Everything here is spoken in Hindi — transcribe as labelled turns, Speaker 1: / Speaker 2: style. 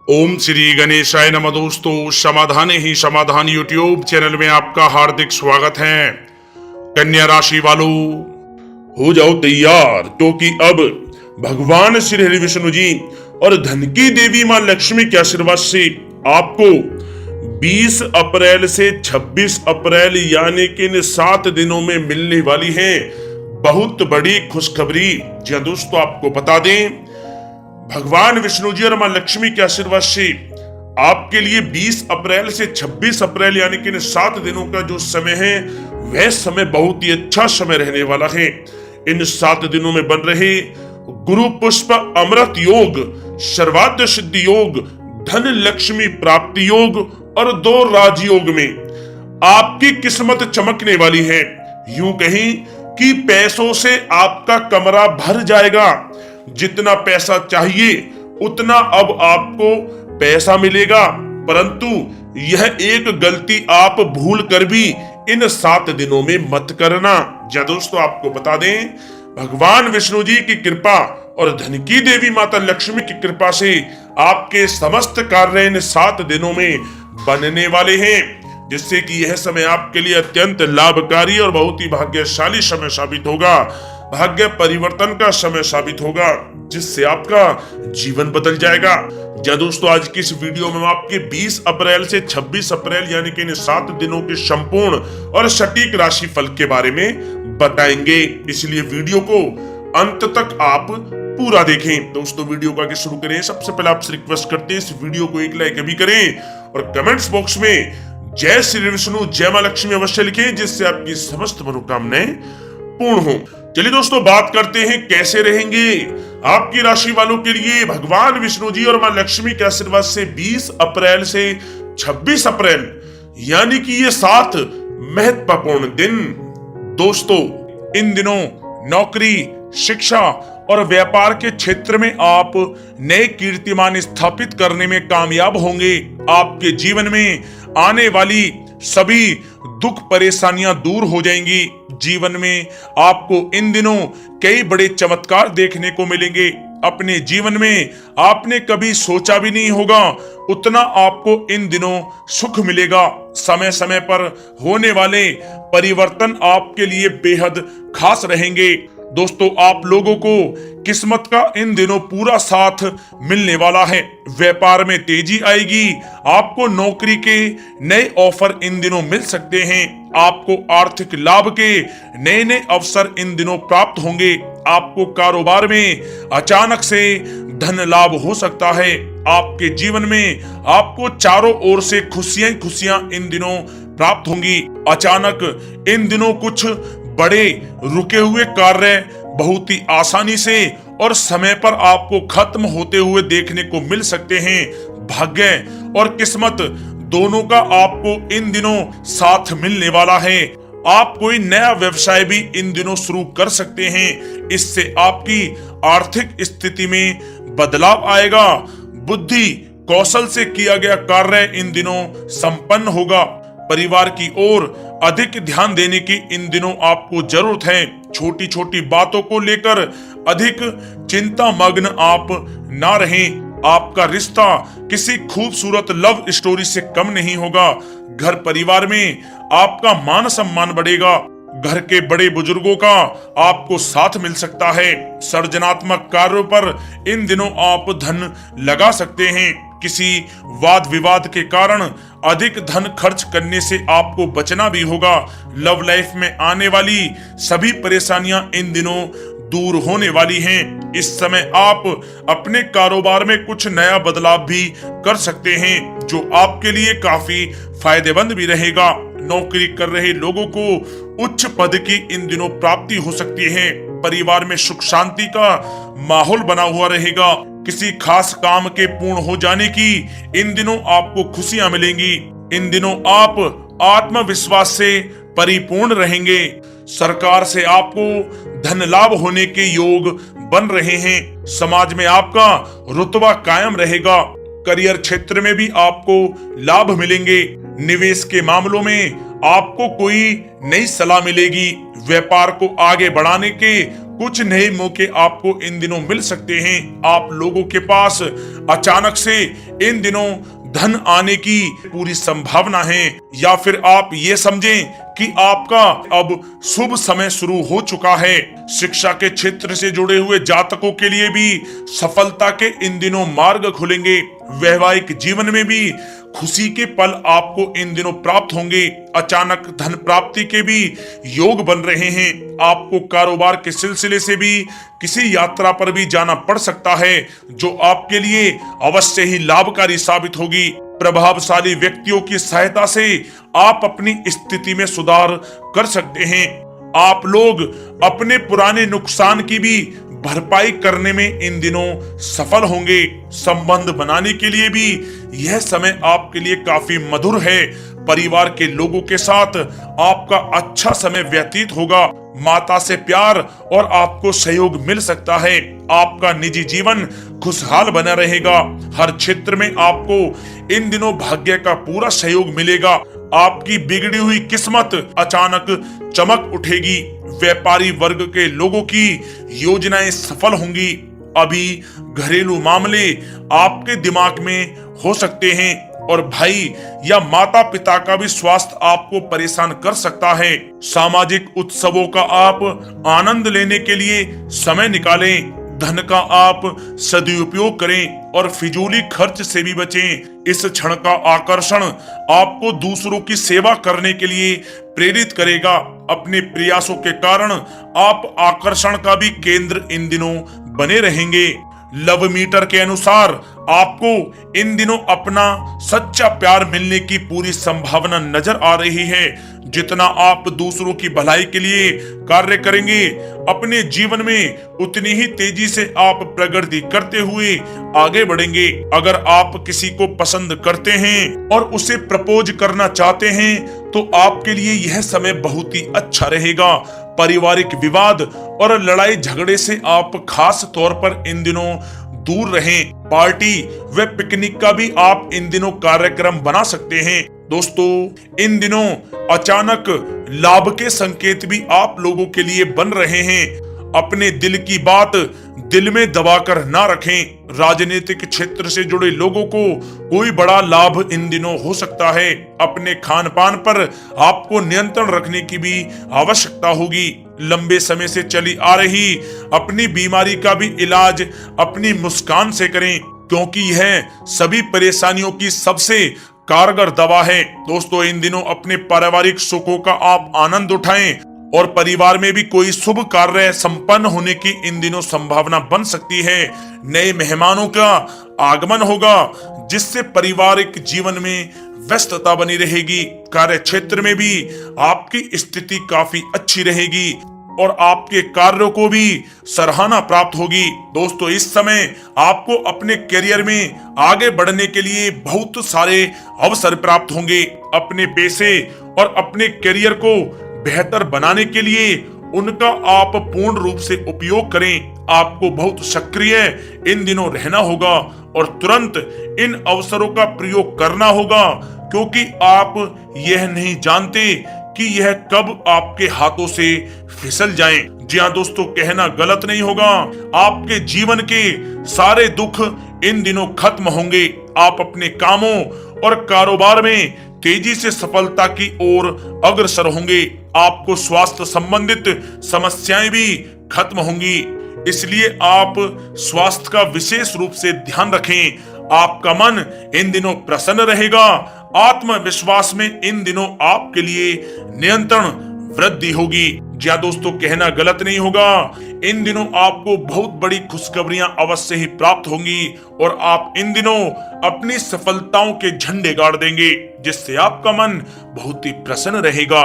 Speaker 1: ओम श्री गणेशाय नमः। दोस्तों, समाधान ही समाधान यूट्यूब चैनल में आपका हार्दिक स्वागत है। कन्या राशि वालों, हो जाओ तैयार, क्योंकि अब भगवान श्री हरि विष्णु जी और धन की देवी मां लक्ष्मी के आशीर्वाद से आपको 20 अप्रैल से 26 अप्रैल यानी कि इन 7 दिनों में मिलने वाली है बहुत बड़ी खुशखबरी। जी हाँ दोस्तों, आपको बता दें, भगवान विष्णु जी और मां लक्ष्मी के आशीर्वाद से आपके लिए 20 अप्रैल से 26 अप्रैल यानी कि इन 7 दिनों का जो समय है वह समय बहुत ही अच्छा समय रहने वाला है। इन 7 दिनों में बन रहे गुरु पुष्प अमृत योग, सर्वार्थ सिद्धि योग, धन लक्ष्मी प्राप्ति योग और 2 राजयोग में आपकी किस्मत चमकने वाली है। यूं कहीं कि पैसों से आपका कमरा भर जाएगा। जितना पैसा चाहिए उतना अब आपको पैसा मिलेगा, परंतु यह एक गलती आप भूल कर भी इन 7 दिनों में मत करना। जी दोस्तों, आपको बता दें, भगवान विष्णु जी की कृपा और धन की देवी माता लक्ष्मी की कृपा से आपके समस्त कार्य इन 7 दिनों में बनने वाले हैं, जिससे कि यह समय आपके लिए अत्यंत लाभकारी और बहुत ही भाग्यशाली समय साबित होगा। भाग्य परिवर्तन का समय साबित होगा, जिससे आपका जीवन बदल जाएगा। जी दोस्तों, आज की इस वीडियो में हम आपके 20 अप्रैल से 26 अप्रैल यानी कि इन 7 दिनों के संपूर्ण और सटीक राशि फल के बारे में बताएंगे, इसलिए वीडियो को अंत तक आप पूरा देखें। दोस्तों, वीडियो को आगे शुरू करें सबसे पहले आपसे रिक्वेस्ट करते हैं, इस वीडियो को एक लाइक भी करें और कमेंट्स बॉक्स में जय श्री विष्णु जय मां लक्ष्मी अवश्य लिखें, जिससे आपकी समस्त मनोकामनाएं पूर्ण हो। चलिए दोस्तों, बात करते हैं कैसे रहेंगे आपकी राशि वालों के लिए भगवान विष्णु जी और मां लक्ष्मी के आशीर्वाद से 20 अप्रैल से 26 अप्रैल यानी कि ये 7 महत्वपूर्ण दिन। दोस्तों, इन दिनों नौकरी, शिक्षा और व्यापार के क्षेत्र में आप नए कीर्तिमान स्थापित करने में कामयाब होंगे। आपके जीवन में आने वाली सभी दुख परेशानियां दूर हो जाएंगी। जीवन में आपको इन दिनों कई बड़े चमत्कार देखने को मिलेंगे। अपने जीवन में आपने कभी सोचा भी नहीं होगा उतना आपको इन दिनों सुख मिलेगा। समय समय पर होने वाले परिवर्तन आपके लिए बेहद खास रहेंगे। दोस्तों, आप लोगों को किस्मत का इन दिनों पूरा साथ मिलने वाला है। व्यापार में तेजी आएगी। आपको नौकरी के नए ऑफर इन दिनों मिल सकते हैं। आपको आर्थिक लाभ के नए नए अवसर इन दिनों प्राप्त होंगे। आपको कारोबार में अचानक से धन लाभ हो सकता है। आपके जीवन में आपको चारों ओर से खुशियां खुशियां इन दिनों प्राप्त होंगी। अचानक इन दिनों कुछ बड़े रुके हुए कार्य बहुत ही आसानी से और समय पर आपको खत्म होते हुए देखने को मिल सकते हैं। भाग्य और किस्मत दोनों का आपको इन दिनों साथ मिलने वाला है। आप कोई नया व्यवसाय भी इन दिनों शुरू कर सकते हैं। इससे आपकी आर्थिक स्थिति में बदलाव आएगा। बुद्धि कौशल से किया गया कार्य इन दिनों संपन्न होगा। परिवार की ओर अधिक ध्यान देने की इन दिनों आपको जरूरत है। छोटी छोटी बातों को लेकर अधिक चिंता मग्न आप ना रहें। आपका रिश्ता किसी खूबसूरत लव स्टोरी से कम नहीं होगा। घर परिवार में आपका मान सम्मान बढ़ेगा। घर के बड़े बुजुर्गों का आपको साथ मिल सकता है। सृजनात्मक कार्यों पर इन दिनों आप धन लगा सकते हैं। किसी वाद विवाद के कारण अधिक धन खर्च करने से आपको बचना भी होगा। लव लाइफ में आने वाली सभी परेशानियां इन दिनों दूर होने वाली हैं। इस समय आप अपने कारोबार में कुछ नया बदलाव भी कर सकते हैं, जो आपके लिए काफी फायदेमंद भी रहेगा। नौकरी कर रहे लोगों को उच्च पद की इन दिनों प्राप्ति हो सकती है। परिवार में सुख शांति का माहौल बना हुआ रहेगा। किसी खास काम के पूर्ण हो जाने की इन दिनों आपको खुशियां मिलेंगी। इन दिनों आप आत्मविश्वास से परिपूर्ण रहेंगे। सरकार से आपको धन लाभ होने के योग बन रहे हैं। समाज में आपका रुतबा कायम रहेगा। करियर क्षेत्र में भी आपको लाभ मिलेंगे। निवेश के मामलों में आपको कोई नई सलाह मिलेगी। व्यापार को आगे बढ़ाने के कुछ नए मौके आपको इन दिनों मिल सकते हैं। आप लोगों के पास अचानक से इन दिनों धन आने की पूरी संभावना है, या फिर आप ये समझें कि आपका अब शुभ समय शुरू हो चुका है। शिक्षा के क्षेत्र से जुड़े हुए जातकों के लिए भी सफलता के इन दिनों मार्ग खुलेंगे। वैवाहिक जीवन में भी खुशी के पल आपको इन दिनों प्राप्त होंगे। अचानक धन प्राप्ति के भी योग बन रहे हैं। आपको कारोबार के सिलसिले से भी किसी यात्रा पर भी जाना पड़ सकता है, जो आपके लिए अवश्य ही लाभकारी साबित होगी। प्रभावशाली व्यक्तियों की सहायता से आप अपनी स्थिति में सुधार कर सकते हैं। आप लोग अपने पुराने नुकसान की भी भरपाई करने में इन दिनों सफल होंगे। संबंध बनाने के लिए भी यह समय आपके लिए काफी मधुर है। परिवार के लोगों के साथ आपका अच्छा समय व्यतीत होगा। माता से प्यार और आपको सहयोग मिल सकता है। आपका निजी जीवन खुशहाल बना रहेगा। हर क्षेत्र में आपको इन दिनों भाग्य का पूरा सहयोग मिलेगा। आपकी बिगड़ी हुई किस्मत अचानक चमक उठेगी। व्यापारी वर्ग के लोगों की योजनाएं सफल होंगी। अभी घरेलू मामले आपके दिमाग में हो सकते हैं, और भाई या माता पिता का भी स्वास्थ्य आपको परेशान कर सकता है। सामाजिक उत्सवों का आप आनंद लेने के लिए समय निकालें। धन का आप सदुपयोग करें और फिजूली खर्च से भी बचें। इस क्षण का आकर्षण आपको दूसरों की सेवा करने के लिए प्रेरित करेगा। अपने प्रयासों के कारण आप आकर्षण का भी केंद्र इन दिनों बने रहेंगे। लव मीटर के अनुसार आपको इन दिनों अपना सच्चा प्यार मिलने की पूरी संभावना नजर आ रही है। जितना आप दूसरों की भलाई के लिए कार्य करेंगे, अपने जीवन में उतनी ही तेजी से आप प्रगति करते हुए आगे बढ़ेंगे। अगर आप किसी को पसंद करते हैं और उसे प्रपोज करना चाहते हैं, तो आपके लिए यह समय बहुत ही अच्छा रहेगा। पारिवारिक विवाद और लड़ाई झगड़े से आप खास तौर पर इन दिनों दूर रहें। पार्टी व पिकनिक का भी आप इन दिनों कार्यक्रम बना सकते हैं। दोस्तों, इन दिनों अचानक लाभ के संकेत भी आप लोगों के लिए बन रहे हैं। अपने दिल की बात दिल में दबाकर ना रखें। राजनीतिक क्षेत्र से जुड़े लोगों को कोई बड़ा लाभ इन दिनों हो सकता है। अपने खान पान पर आपको नियंत्रण रखने की भी आवश्यकता होगी। लंबे समय से चली आ रही अपनी बीमारी का भी इलाज अपनी मुस्कान से करें, क्योंकि यह सभी परेशानियों की सबसे कारगर दवा है। दोस्तों, इन दिनों अपने पारिवारिक सुखों का आप आनंद उठाएं, और परिवार में भी कोई शुभ कार्य संपन्न होने की इन दिनों संभावना बन सकती है। नए मेहमानों का आगमन होगा, जिससे पारिवारिक जीवन में व्यस्तता बनी रहेगी। कार्य क्षेत्र में भी आपकी स्थिति काफी अच्छी रहेगी और आपके कार्यों को भी सराहना प्राप्त होगी। दोस्तों, इस समय आपको अपने करियर में आगे बढ़ने के लिए बहुत सारे अवसर प्राप्त होंगे। अपने पैसे और अपने करियर को बेहतर बनाने के लिए उनका आप पूर्ण रूप से उपयोग करें। आपको बहुत सक्रिय इन दिनों रहना होगा और तुरंत इन अवसरों का प्रयोग करना होगा, क्योंकि आप यह नहीं जानते कि यह कब आपके हाथों से फिसल जाए। जी हाँ दोस्तों, कहना गलत नहीं होगा। आपके जीवन के सारे दुख इन दिनों खत्म होंगे। आप अपने कामों और कारोबार में तेजी से सफलता की ओर अग्रसर होंगे। आपको स्वास्थ्य संबंधित समस्याएं भी खत्म होंगी, इसलिए आप स्वास्थ्य का विशेष रूप से ध्यान रखें। आपका मन इन दिनों प्रसन्न रहेगा। आत्मविश्वास में इन दिनों आपके लिए नियंत्रण वृद्धि होगी। जी हाँ दोस्तों, कहना गलत नहीं होगा। इन दिनों आपको बहुत बड़ी खुशखबरियां अवश्य ही प्राप्त होंगी और आप इन दिनों अपनी सफलताओं के झंडे गाड़ देंगे, जिससे आपका मन बहुत ही प्रसन्न रहेगा।